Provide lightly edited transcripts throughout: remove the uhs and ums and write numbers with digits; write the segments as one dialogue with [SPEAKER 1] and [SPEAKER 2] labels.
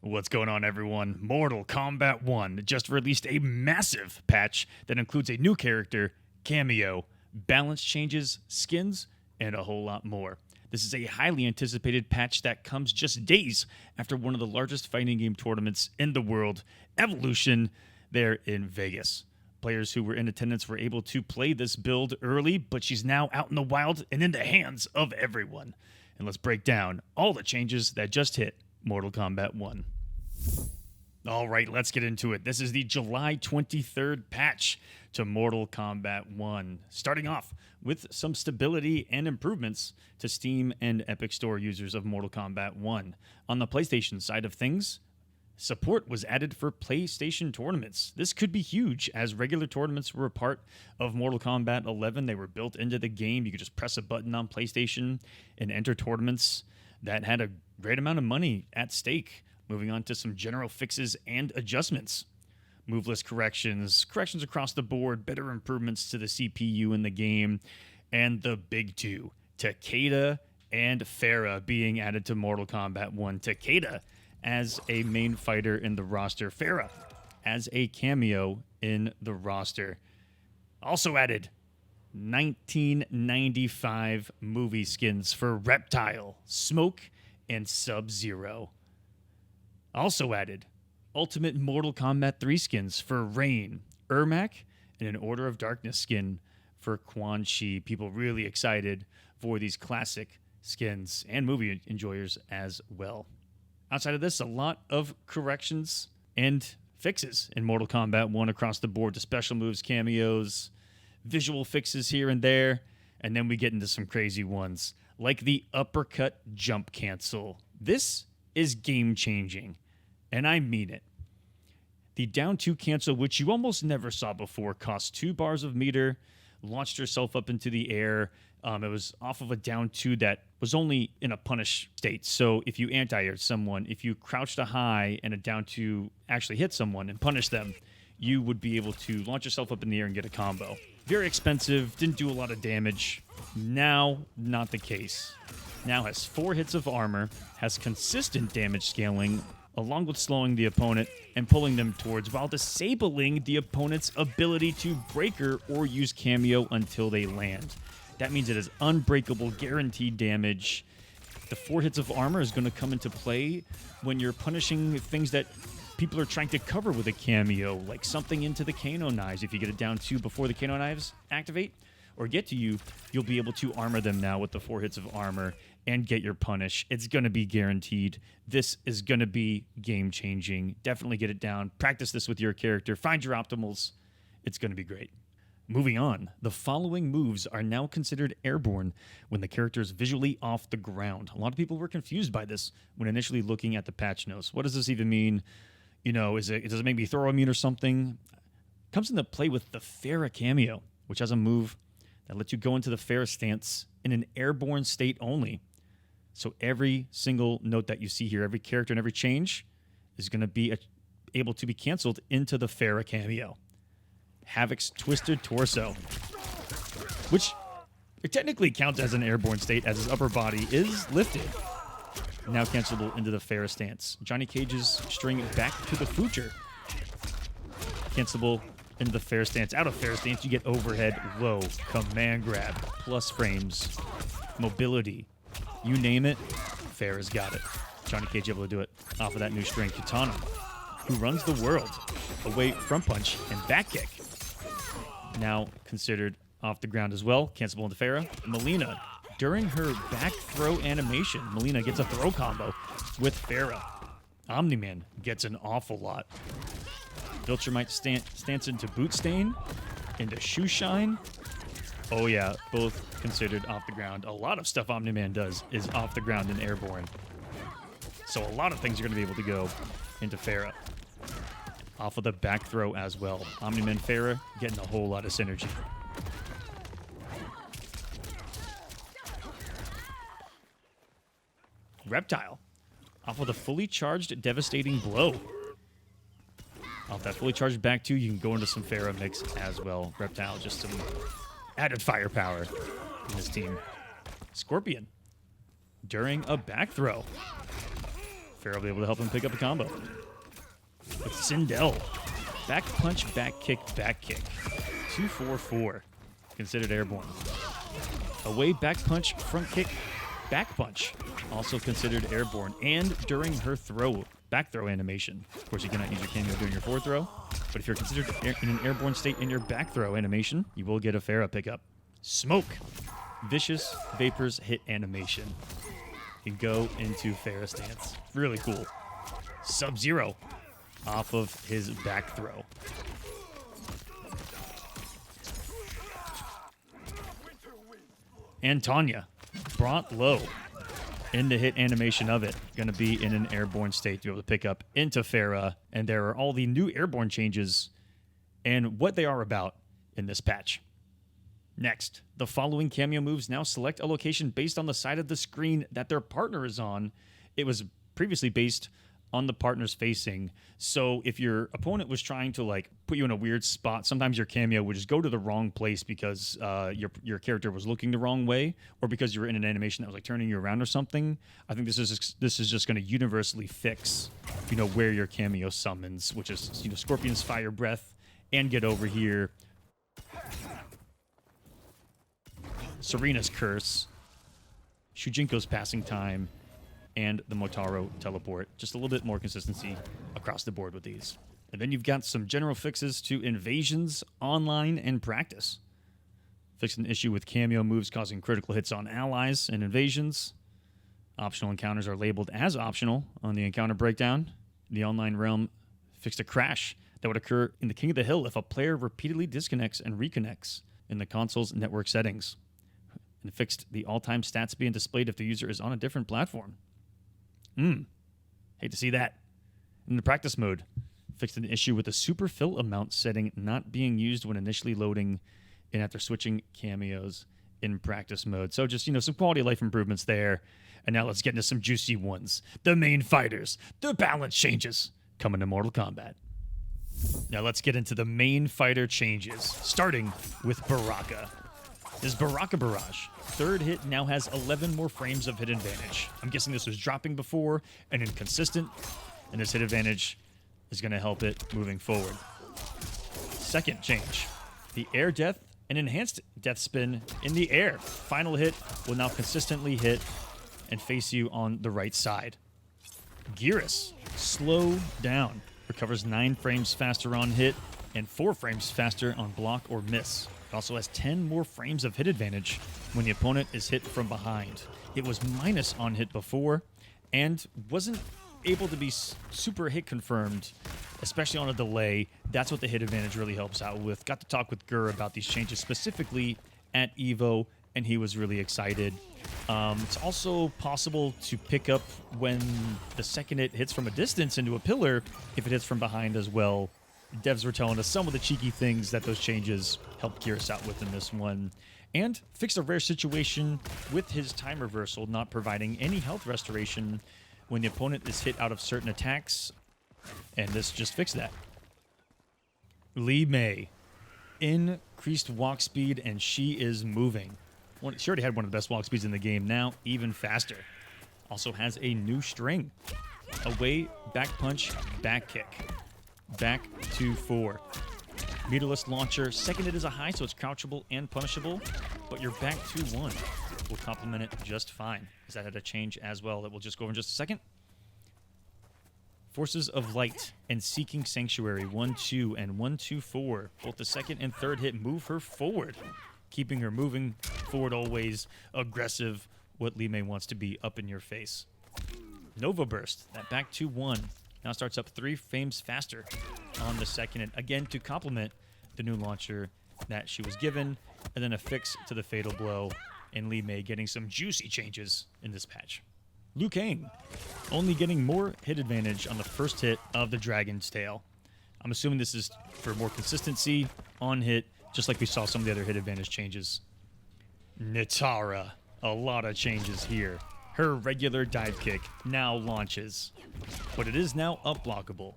[SPEAKER 1] What's going on, everyone? Mortal Kombat 1 just released a massive patch that includes a new character, Kameo, balance changes, skins, and a whole lot more. This is a highly anticipated patch that comes just days after one of the largest fighting game tournaments in the world, Evolution, there in Vegas. Players who were in attendance were able to play this build early, but she's now out in the wild and in the hands of everyone. And let's break down all the changes that just hit Mortal Kombat 1. All right, let's get into it. This is the July 23rd patch to Mortal Kombat 1. Starting off with some stability and improvements to Steam and Epic Store users of Mortal Kombat 1. On the PlayStation side of things, support was added for PlayStation tournaments. This could be huge, as regular tournaments were a part of Mortal Kombat 11. They were built into the game. You could just press a button on PlayStation and enter tournaments that had a great amount of money at stake. Moving on to some general fixes and adjustments. Moveless corrections across the board, better improvements to the CPU in the game, and the big two, Takeda and Ferra, being added to Mortal Kombat 1. Takeda as a main fighter in the roster, Ferra as a cameo in the roster. Also added 1995 movie skins for Reptile, Smoke, and Sub-Zero. Also added Ultimate Mortal Kombat 3 skins for Rain, Ermac, and an Order of Darkness skin for Quan Chi. People really excited for these classic skins, and movie enjoyers as well. Outside of this, a lot of corrections and fixes in Mortal Kombat 1 across the board to special moves, cameos, visual fixes here and there, and then we get into some crazy ones, like the uppercut jump cancel. This is game-changing, and I mean it. The down 2 cancel, which you almost never saw before, cost 2 bars of meter, launched yourself up into the air. It was off of a down 2 that was only in a punish state. So if you anti-aired someone, if you crouched a high and a down 2 actually hit someone and punish them, you would be able to launch yourself up in the air and get a combo. Very expensive, didn't do a lot of damage. Now, not the case. Now has 4 hits of armor, has consistent damage scaling, along with slowing the opponent and pulling them towards, while disabling the opponent's ability to breaker or use cameo until they land. That means it is unbreakable, guaranteed damage. The 4 hits of armor is going to come into play when you're punishing things that people are trying to cover with a cameo, like something into the Kano knives. If you get it down 2 before the Kano knives activate or get to you, you'll be able to armor them now with the 4 hits of armor and get your punish. It's going to be guaranteed. This is going to be game-changing. Definitely get it down. Practice this with your character. Find your optimals. It's going to be great. Moving on, the following moves are now considered airborne when the character is visually off the ground. A lot of people were confused by this when initially looking at the patch notes. What does this even mean? You know, does it make me throw immune or something? It comes into play with the Ferra cameo, which has a move that lets you go into the Ferra stance in an airborne state only. So every single note that you see here, every character and every change is going to be able to be canceled into the Ferra cameo. Havoc's Twisted Torso, which it technically counts as an airborne state as his upper body is lifted. Now cancelable into the Ferra stance. Johnny Cage's String Back to the Future. Cancelable into the Ferra stance. Out of Ferra stance, you get overhead, low, command grab, plus frames, mobility. You name it, Ferra's got it. Johnny Cage able to do it off of that new string. Kitana, who runs the world, away front punch and back kick. Now considered off the ground as well. Cancelable into Ferra. Melina, during her back throw animation, Melina gets a throw combo with Ferra. Omni-Man gets an awful lot. Viltrumite stance into Boot Stain, into Shoe Shine. Oh yeah, both considered off the ground. A lot of stuff Omni-Man does is off the ground and airborne. So a lot of things are going to be able to go into Ferra. Off of the back throw as well. Omni-Man Ferra getting a whole lot of synergy. Reptile. Off of the fully charged Devastating Blow. Off that fully charged back two, you can go into some Ferra mix as well. Reptile, just some added firepower in this team. Scorpion. During a back throw. Ferra will be able to help him pick up a combo. With Sindel. Back punch, back kick, back kick. 2-4-4. Considered airborne. Away back punch, front kick, back punch. Also considered airborne. And during her throw, back throw animation. Of course, you cannot use your Kameo during your forward throw. But if you're considered in an airborne state in your back throw animation, you will get a Ferra pickup. Smoke. Vicious Vapors hit animation. You can go into Ferra stance. Really cool. Sub-Zero off of his back throw. And Tanya brought low in the hit animation of it. Going to be in an airborne state to be able to pick up into Ferra. And there are all the new airborne changes and what they are about in this patch. Next, the following Kameo moves now select a location based on the side of the screen that their partner is on. It was previously based on the partner's facing. So if your opponent was trying to like put you in a weird spot, sometimes your Kameo would just go to the wrong place because your character was looking the wrong way, or because you were in an animation that was like turning you around or something. I think this is just going to universally fix, where your Kameo summons, which is Scorpion's Fire Breath, and get over here. Serena's Curse, Shujinko's Passing Time, and the Motaro Teleport. Just a little bit more consistency across the board with these. And then you've got some general fixes to Invasions, Online, and Practice. Fixed an issue with Kameo moves causing critical hits on allies and Invasions. Optional encounters are labeled as optional on the encounter breakdown. The Online realm fixed a crash that would occur in the King of the Hill if a player repeatedly disconnects and reconnects in the console's network settings. And fixed the all-time stats being displayed if the user is on a different platform. Hate to see that. In the practice mode, fixed an issue with the super fill amount setting not being used when initially loading and after switching Kameos in practice mode. So just, some quality of life improvements there. And now let's get into some juicy ones. The main fighters, the balance changes coming to Mortal Kombat. Now let's get into the main fighter changes, starting with MrrAqua. His MrrAqua Barrage. Third hit now has 11 more frames of hit advantage. I'm guessing this was dropping before and inconsistent, and this hit advantage is going to help it moving forward. Second change. The air death and enhanced death spin in the air. Final hit will now consistently hit and face you on the right side. Gearus. Slow down. Recovers 9 frames faster on hit and 4 frames faster on block or miss. It also has 10 more frames of hit advantage when the opponent is hit from behind. It was minus on hit before and wasn't able to be super hit confirmed, especially on a delay. That's what the hit advantage really helps out with. Got to talk with Gur about these changes specifically at EVO, and he was really excited. It's also possible to pick up when the second hit hits from a distance into a pillar, if it hits from behind as well. Devs were telling us some of the cheeky things that those changes helped Gearus out with in this one. And fixed a rare situation with his time reversal not providing any health restoration when the opponent is hit out of certain attacks. And this just fixed that. Li Mei. Increased walk speed, and she is moving. She already had one of the best walk speeds in the game, now even faster. Also has a new string. Away, back punch, back kick. Back to 4. Meterless launcher. Second hit is a high, so it's crouchable and punishable. But your back to 1 will complement it just fine. Because that had a change as well that we'll just go over in just a second. Forces of Light and Seeking Sanctuary. 1-2 and 1-2-4. Both the second and third hit move her forward. Keeping her moving forward always. Aggressive. What Li Mei wants to be up in your face. Nova Burst. That back to 1. Now starts up 3 frames faster on the second, and again to complement the new launcher that she was given, and then a fix to the Fatal Blow, and Li Mei getting some juicy changes in this patch. Liu Kang only getting more hit advantage on the first hit of the Dragon's Tail. I'm assuming this is for more consistency on hit, just like we saw some of the other hit advantage changes. Nitara, a lot of changes here. Her regular dive kick now launches, but it is now up-blockable.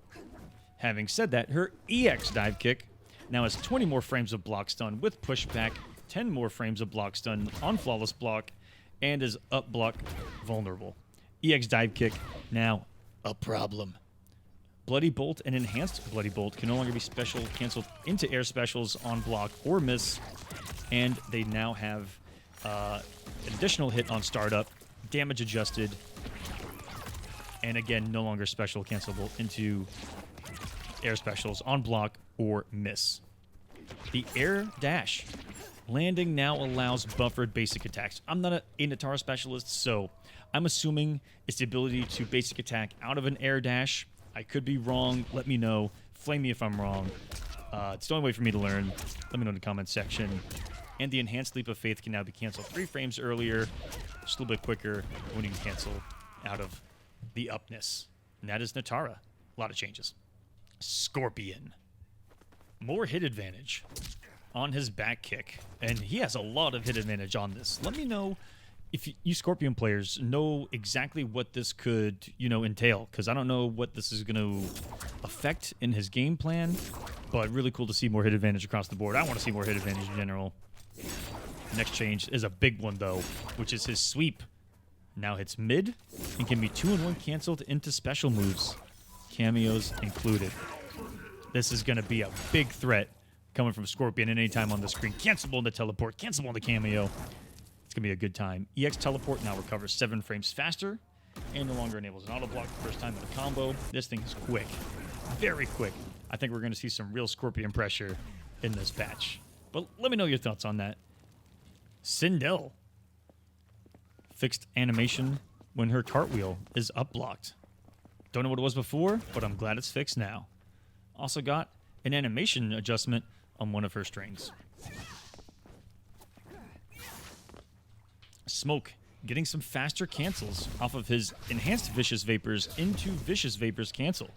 [SPEAKER 1] Having said that, her EX dive kick now has 20 more frames of block stun with pushback, 10 more frames of block stun on flawless block, and is up-block vulnerable. EX dive kick now a problem. Bloody Bolt and Enhanced Bloody Bolt can no longer be special canceled into air specials on block or miss, and they now have an additional hit on startup, damage adjusted, and again, no longer special cancelable into air specials on block or miss. The air dash landing now allows buffered basic attacks. I'm not a Natara specialist, so I'm assuming it's the ability to basic attack out of an air dash. I could be wrong. Let me know. Flame me if I'm wrong. It's the only way for me to learn. Let me know in the comments section. And the Enhanced Leap of Faith can now be canceled 3 frames earlier, just a little bit quicker when you can cancel out of the upness. And that is Natara. A lot of changes. Scorpion. More hit advantage on his back kick. And he has a lot of hit advantage on this. Let me know if you Scorpion players know exactly what this could, entail, because I don't know what this is going to affect in his game plan, but really cool to see more hit advantage across the board. I want to see more hit advantage in general. Next change is a big one, though, which is his sweep. Now hits mid and can be 2-in-1 canceled into special moves, cameos included. This is going to be a big threat coming from Scorpion at any time on the screen. Cancelable in the teleport, cancelable in the cameo. It's going to be a good time. EX Teleport now recovers 7 frames faster and no longer enables an auto block the first time in a combo. This thing is quick. Very quick. I think we're going to see some real Scorpion pressure in this patch. But let me know your thoughts on that. Sindel. Fixed animation when her cartwheel is up blocked. Don't know what it was before, but I'm glad it's fixed now. Also got an animation adjustment on one of her strings. Smoke getting some faster cancels off of his Enhanced Vicious Vapors into Vicious Vapors cancel.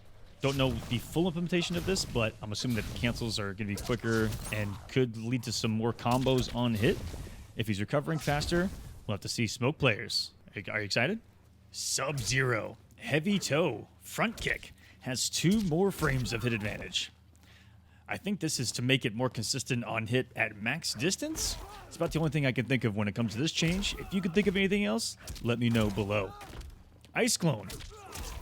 [SPEAKER 1] Don't know the full implementation of this, but I'm assuming that the cancels are going to be quicker and could lead to some more combos on hit. If he's recovering faster, we'll have to see. Smoke players. Are you excited? Sub-Zero. Heavy Toe. Front kick. Has 2 more frames of hit advantage. I think this is to make it more consistent on hit at max distance. It's about the only thing I can think of when it comes to this change. If you could think of anything else, let me know below. Ice Clone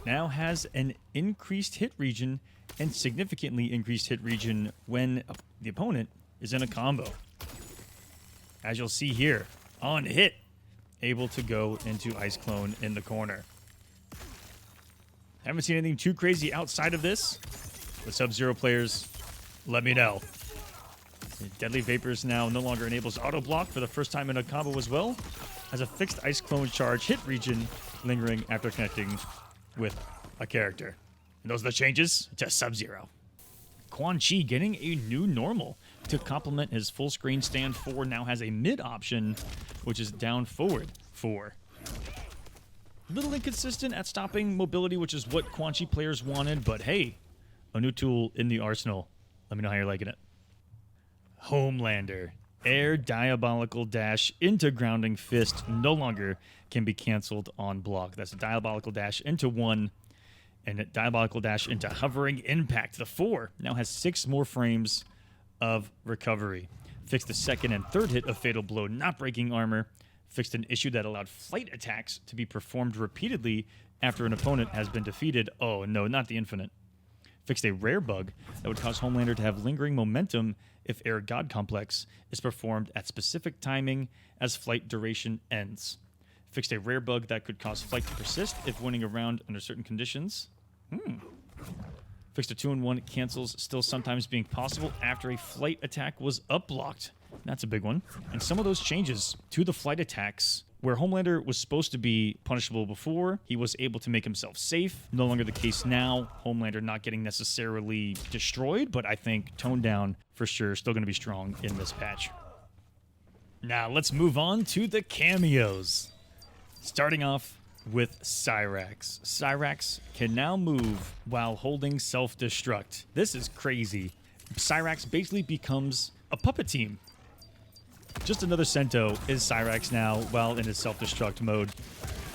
[SPEAKER 1] now has an increased hit region and significantly increased hit region when the opponent is in a combo. As you'll see here, on hit, able to go into Ice Clone in the corner. Haven't seen anything too crazy outside of this. The Sub-Zero players, let me know. Deadly Vapors now no longer enables auto block for the first time in a combo as well. Has a fixed Ice Clone charge hit region lingering after connecting with a character. And those are the changes to Sub-Zero. Quan Chi getting a new normal to complement his full screen stand 4 now has a mid option, which is down forward 4. Little inconsistent at stopping mobility, which is what Quan Chi players wanted, but hey, a new tool in the arsenal. Let me know how you're liking it. Homelander. Air Diabolical Dash into Grounding Fist no longer can be canceled on block. That's a Diabolical Dash into 1, and a Diabolical Dash into Hovering Impact. The 4 now has 6 more frames of recovery. Fixed the second and third hit of Fatal Blow, not breaking armor. Fixed an issue that allowed flight attacks to be performed repeatedly after an opponent has been defeated. Oh no, not the Infinite. Fixed a rare bug that would cause Homelander to have lingering momentum if Air God Complex is performed at specific timing as flight duration ends. Fixed a rare bug that could cause flight to persist if winning a round under certain conditions. Fixed a 2-in-1 cancels still sometimes being possible after a flight attack was up-blocked. That's a big one. And some of those changes to the flight attacks, where Homelander was supposed to be punishable before, he was able to make himself safe. No longer the case now. Homelander not getting necessarily destroyed, but I think toned down for sure. Still going to be strong in this patch. Now let's move on to the cameos. Starting off with Cyrax. Cyrax can now move while holding self-destruct. This is crazy. Cyrax basically becomes a puppet team. Just another Cento is Cyrax now while in his self-destruct mode.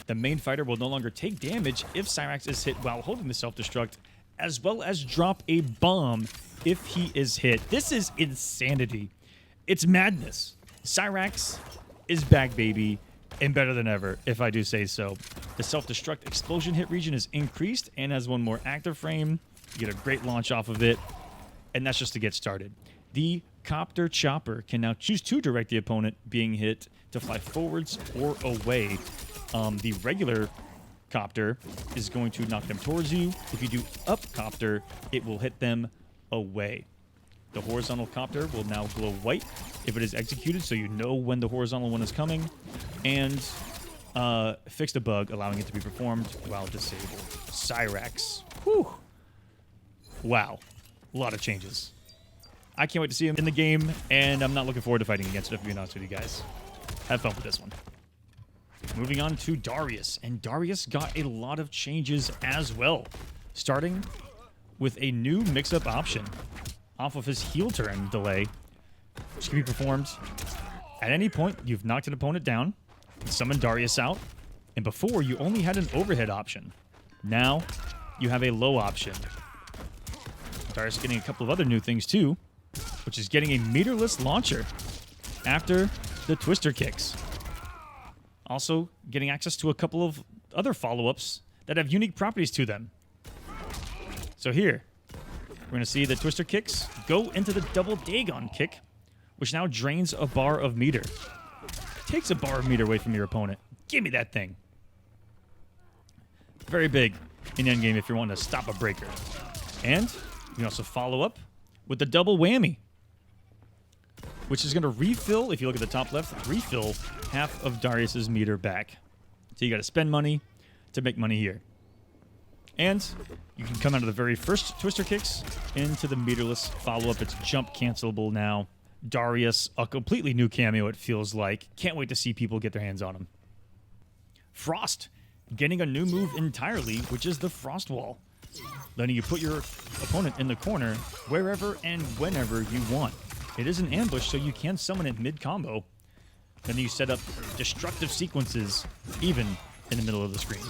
[SPEAKER 1] The main fighter will no longer take damage if Cyrax is hit while holding the self-destruct, as well as drop a bomb if he is hit. This is insanity. It's madness. Cyrax is back, baby. and better than ever, if I do say so. The self-destruct explosion hit region is increased and has one more active frame. You get a great launch off of it, and that's just to get started. The copter chopper can now choose to direct the opponent being hit to fly forwards or away. The regular copter is going to knock them towards you. If you do up copter, it will hit them away. The horizontal copter will now glow white if it is executed, so you know when the horizontal one is coming, and fixed a bug allowing it to be performed while disabled. Cyrax. Whew. Wow. A lot of changes. I can't wait to see him in the game, and I'm not looking forward to fighting against it, if I'm being honest with you guys. Have fun with this one. Moving on to Darius, and Darius got a lot of changes as well, starting with a new mix-up option off of his heel turn delay, which can be performed at any point you've knocked an opponent down, summon Darius out, and before you only had an overhead option. Now you have a low option. Darius getting a couple of other new things too, which is getting a meterless launcher after the twister kicks. Also getting access to a couple of other follow-ups that have unique properties to them. So here, we're going to see the twister kicks go into the double Dagon kick, which now drains a bar of meter. Takes a bar of meter away from your opponent. Give me that thing. Very big in endgame if you're wanting to stop a breaker. And you can also follow up with the double whammy, which is going to refill, if you look at the top left, refill half of Darius's meter back. So you got to spend money to make money here. And you can come out of the very first twister kicks into the meterless follow-up. It's jump cancelable now. Darius, a completely new cameo, it feels like. Can't wait to see people get their hands on him. Frost, getting a new move entirely, which is the Frost Wall. Letting you put your opponent in the corner wherever and whenever you want. It is an ambush, so you can summon it mid-combo. Then you set up destructive sequences even in the middle of the screen.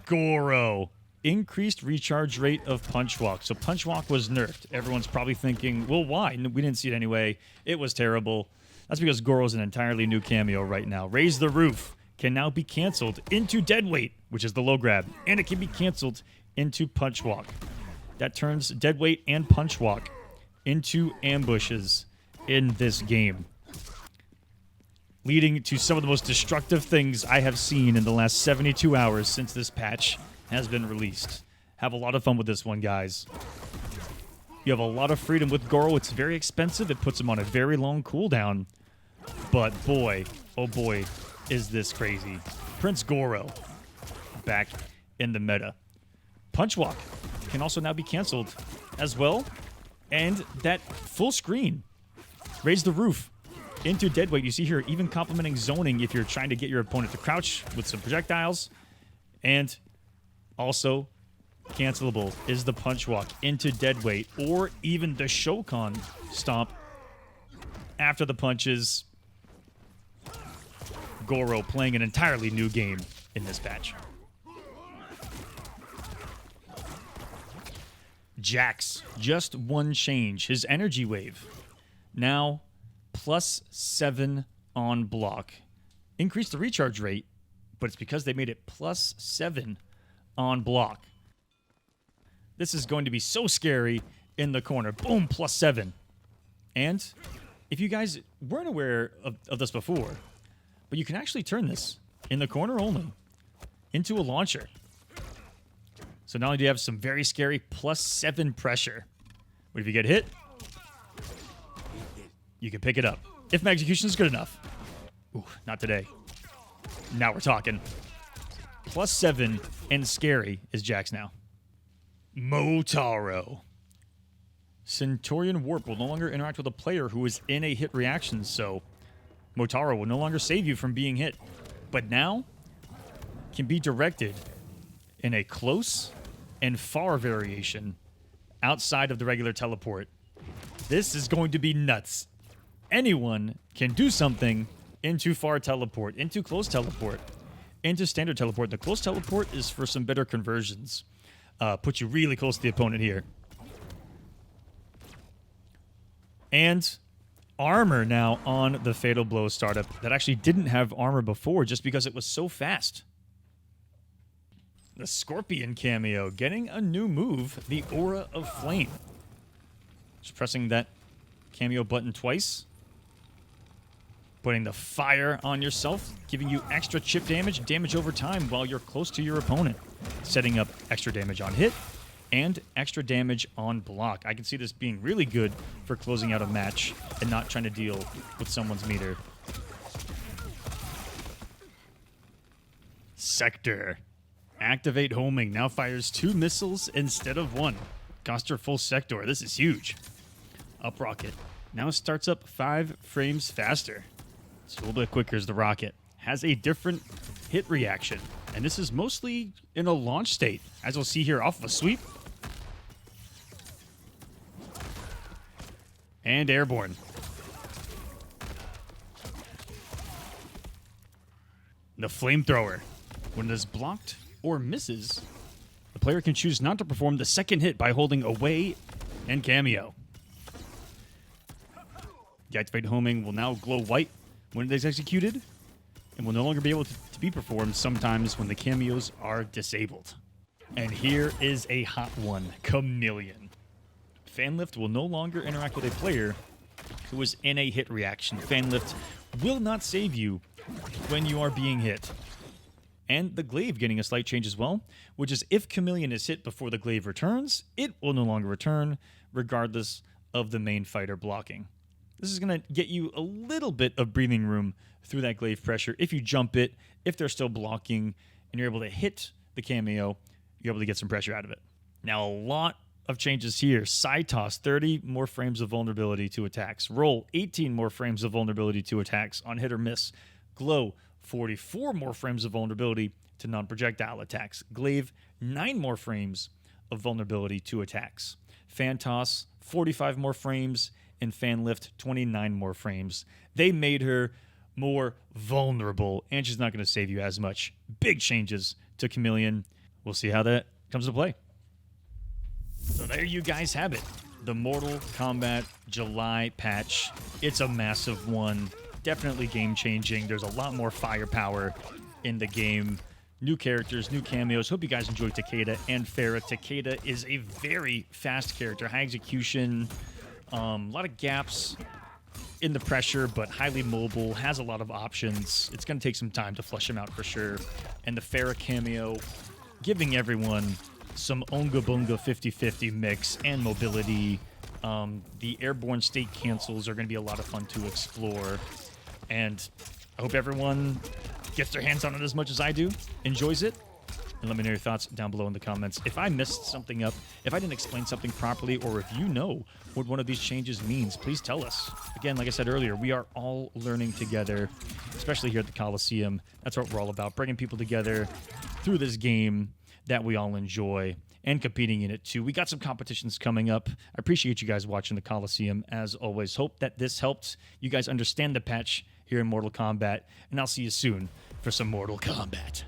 [SPEAKER 1] Goro. Increased recharge rate of Punch Walk. So Punch Walk was nerfed. Everyone's probably thinking, well, why? We didn't see it anyway. It was terrible. That's because Goro's an entirely new cameo right now. Raise the Roof can now be canceled into Deadweight, which is the low grab. And it can be canceled into Punch Walk. That turns Deadweight and Punch Walk into ambushes in this game, leading to some of the most destructive things I have seen in the last 72 hours since this patch has been released. Have a lot of fun with this one, guys. You have a lot of freedom with Goro. It's very expensive. It puts him on a very long cooldown. But boy, oh boy, is this crazy. Prince Goro back in the meta. Punch Walk can also now be canceled as well. And that full screen, Raise the Roof into Deadweight. You see here, even complementing zoning if you're trying to get your opponent to crouch with some projectiles. And also cancelable is the Punch Walk into Deadweight, or even the Shokan Stomp after the punches. Goro playing an entirely new game in this patch. Jax, just one change. His energy wave, now +7 on block. Increased the recharge rate, but it's because they made it +7 on block. This is going to be so scary in the corner. Boom, +7. And if you guys weren't aware of this before, but you can actually turn this in the corner only into a launcher. So not only do you have some very scary +7 pressure, but if you get hit, you can pick it up. If my execution is good enough. Ooh, not today. Now we're talking. +7 and scary is Jax now. Motaro. Centurion Warp will no longer interact with a player who is in a hit reaction, so Motaro will no longer save you from being hit, but now can be directed in a close and far variation outside of the regular teleport. This is going to be nuts. Anyone can do something into far teleport, into close teleport, into standard teleport. The close teleport is for some better conversions. Put you really close to the opponent here. And armor now on the Fatal Blow startup that actually didn't have armor before just because it was so fast. The Scorpion cameo getting a new move, the Aura of Flame. Just pressing that cameo button twice. Putting the fire on yourself, giving you extra chip damage over time while you're close to your opponent. Setting up extra damage on hit and extra damage on block. I can see this being really good for closing out a match and not trying to deal with someone's meter. Sector. Activate homing. Now fires 2 missiles instead of 1. Cost her full sector. This is huge. Up rocket. Now starts up 5 frames faster. It's a little bit quicker as the rocket. Has a different hit reaction. And this is mostly in a launch state. As we'll see here off of a sweep. And airborne. The flamethrower. When it is blocked or misses, the player can choose not to perform the second hit by holding away and cameo. The activate homing will now glow white when it is executed and will no longer be able to be performed sometimes when the cameos are disabled. And here is a hot one, Chameleon. Fan lift will no longer interact with a player who is in a hit reaction. Fan lift will not save you when you are being hit. And the glaive getting a slight change as well, which is if Chameleon is hit before the glaive returns, it will no longer return, regardless of the main fighter blocking. This is going to get you a little bit of breathing room through that glaive pressure. If you jump it, if they're still blocking, and you're able to hit the cameo, you're able to get some pressure out of it. Now, a lot of changes here. Side toss, 30 more frames of vulnerability to attacks. Roll, 18 more frames of vulnerability to attacks on hit or miss. Glow, 44 more frames of vulnerability to non-projectile attacks. Glaive, 9 more frames of vulnerability to attacks. Fan toss, 45 more frames, and fan lift, 29 more frames. They made her more vulnerable, and she's not going to save you as much. Big changes to Chameleon. We'll see how that comes to play. So there you guys have it. The Mortal Kombat July patch. It's a massive one. Definitely game-changing. There's a lot more firepower in the game. New characters, new cameos. Hope you guys enjoyed Takeda and Ferra. Takeda is a very fast character. High execution, a lot of gaps in the pressure, but highly mobile, has a lot of options. It's going to take some time to flush him out for sure. And the Ferra cameo, giving everyone some Onga Bunga 50-50 mix and mobility. The airborne state cancels are going to be a lot of fun to explore. And I hope everyone gets their hands on it as much as I do, enjoys it, and let me know your thoughts down below in the comments. If I messed something up, if I didn't explain something properly, or if you know what one of these changes means, please tell us. Again, like I said earlier, we are all learning together, especially here at the Kolosseum. That's what we're all about, bringing people together through this game that we all enjoy and competing in it too. We got some competitions coming up. I appreciate you guys watching the Kolosseum as always. Hope that this helped you guys understand the patch here in Mortal Kombat, and I'll see you soon for some Mortal Kombat.